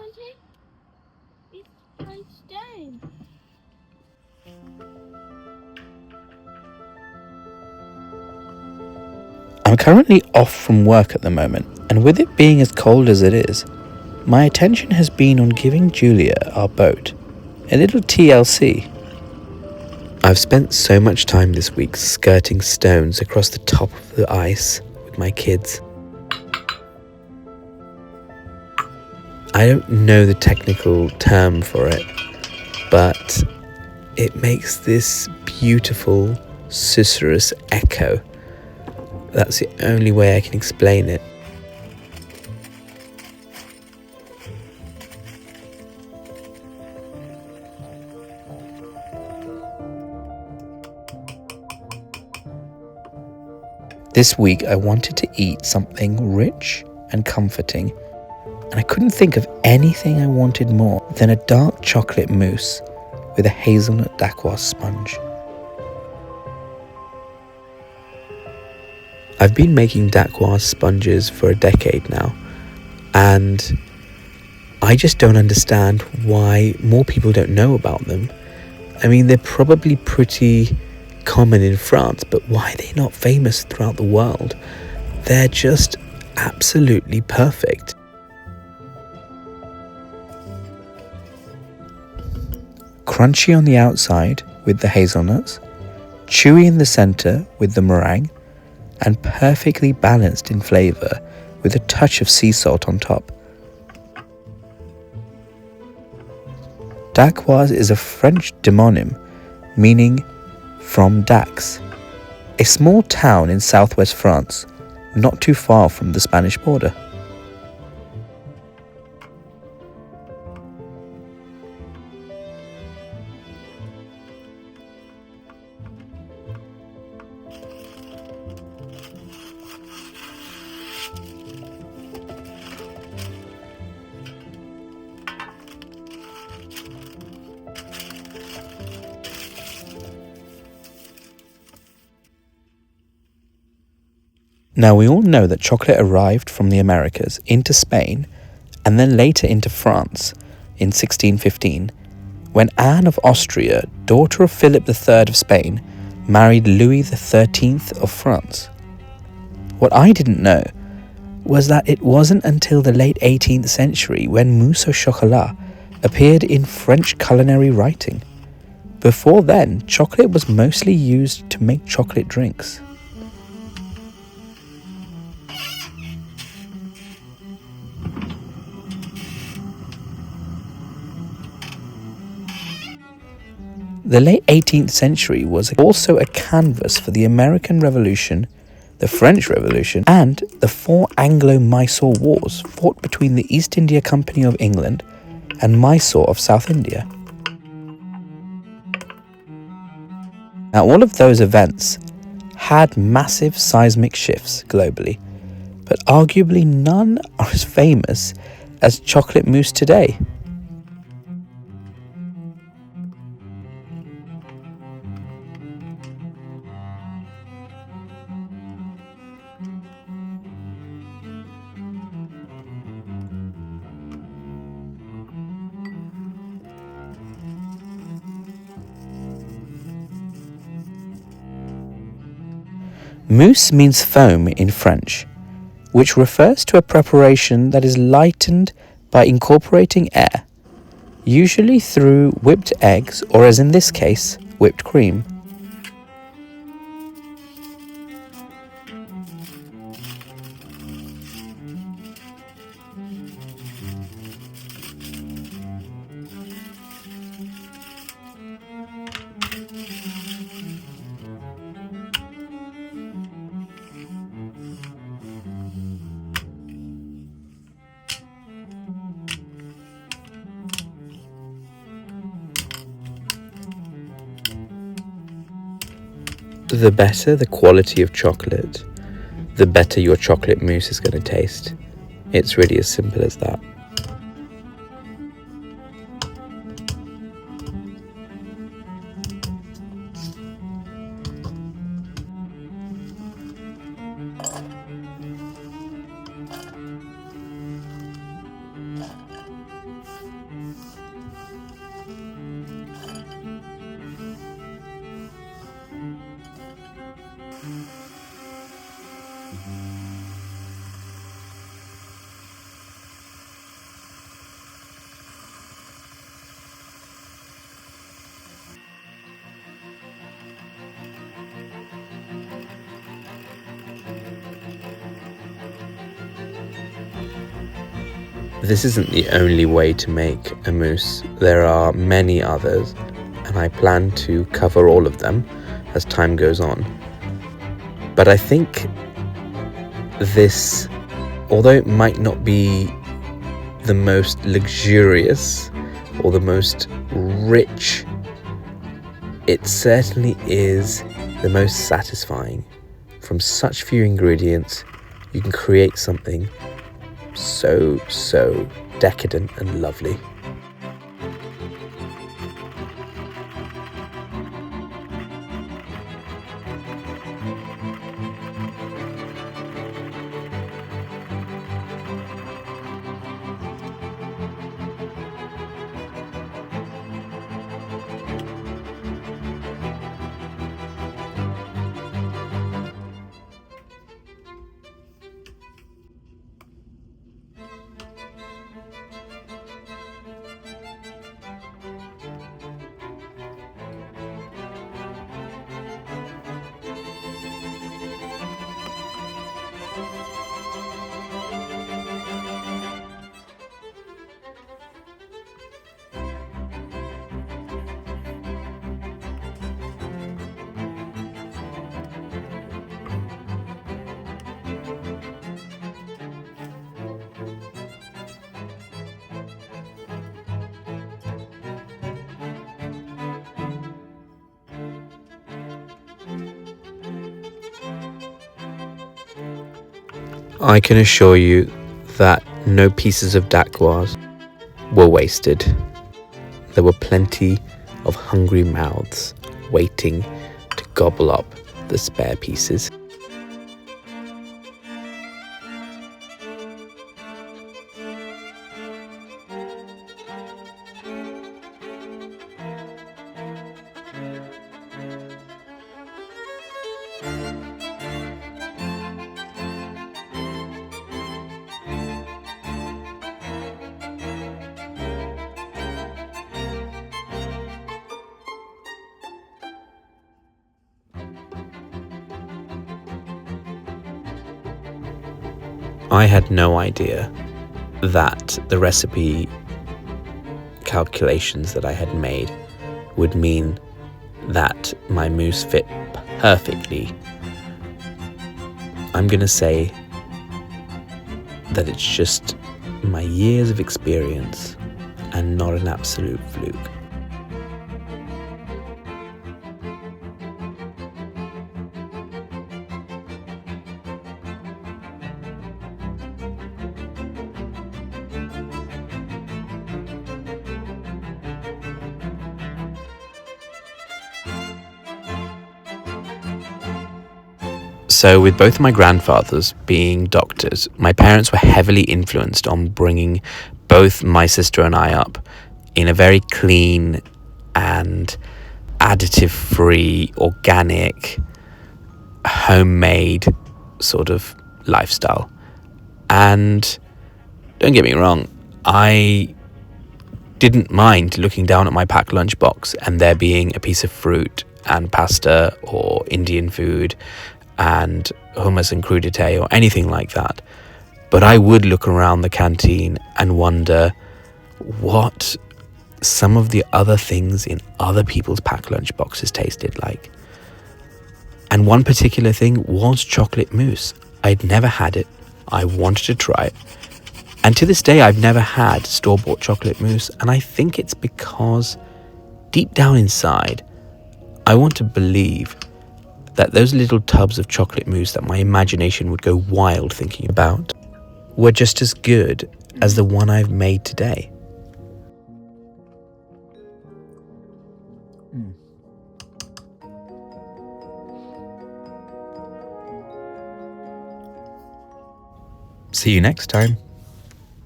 Auntie? It's my stone. I'm currently off from work at the moment, and with it being as cold as it is, my attention has been on giving Julia, our boat, a little TLC. I've spent so much time this week skirting stones across the top of the ice with my kids. I don't know the technical term for it, but it makes this beautiful susurrus echo. That's the only way I can explain it. This week I wanted to eat something rich and comforting, and I couldn't think of anything I wanted more than a dark chocolate mousse with a hazelnut dacquoise sponge. I've been making dacquoise sponges for a decade now, and I just don't understand why more people don't know about them. I mean, they're probably pretty common in France, but why are they not famous throughout the world? They're just absolutely perfect. Crunchy on the outside with the hazelnuts, chewy in the center with the meringue, and perfectly balanced in flavor with a touch of sea salt on top. Dacquoise is a French demonym meaning from Dax, a small town in southwest France, not too far from the Spanish border. Now, we all know that chocolate arrived from the Americas into Spain and then later into France in 1615, when Anne of Austria, daughter of Philip III of Spain, married Louis XIII of France. What I didn't know was that it wasn't until the late 18th century when mousse au chocolat appeared in French culinary writing. Before then, chocolate was mostly used to make chocolate drinks. The late 18th century was also a canvas for the American Revolution, the French Revolution, and the 4 Anglo-Mysore Wars fought between the East India Company of England and Mysore of South India. Now, all of those events had massive seismic shifts globally, but arguably none are as famous as chocolate mousse today. Mousse means foam in French, which refers to a preparation that is lightened by incorporating air, usually through whipped eggs or, as in this case, whipped cream. The better the quality of chocolate, the better your chocolate mousse is going to taste. It's really as simple as that. This isn't the only way to make a mousse. There are many others, and I plan to cover all of them as time goes on. But I think this, although it might not be the most luxurious or the most rich, it certainly is the most satisfying. From such few ingredients, you can create something so decadent and lovely. I can assure you that no pieces of dacquoise were wasted. There were plenty of hungry mouths waiting to gobble up the spare pieces. I had no idea that the recipe calculations that I had made would mean that my mousse fit perfectly. I'm going to say that it's just my years of experience and not an absolute fluke. So with both my grandfathers being doctors, my parents were heavily influenced on bringing both my sister and I up in a very clean and additive-free, organic, homemade sort of lifestyle. And don't get me wrong, I didn't mind looking down at my packed lunchbox and there being a piece of fruit and pasta or Indian food and hummus and crudité or anything like that. But I would look around the canteen and wonder what some of the other things in other people's packed lunch boxes tasted like. And one particular thing was chocolate mousse. I'd never had it. I wanted to try it. And to this day, I've never had store-bought chocolate mousse, and I think it's because deep down inside, I want to believe that those little tubs of chocolate mousse that my imagination would go wild thinking about were just as good as the one I've made today. See you next time.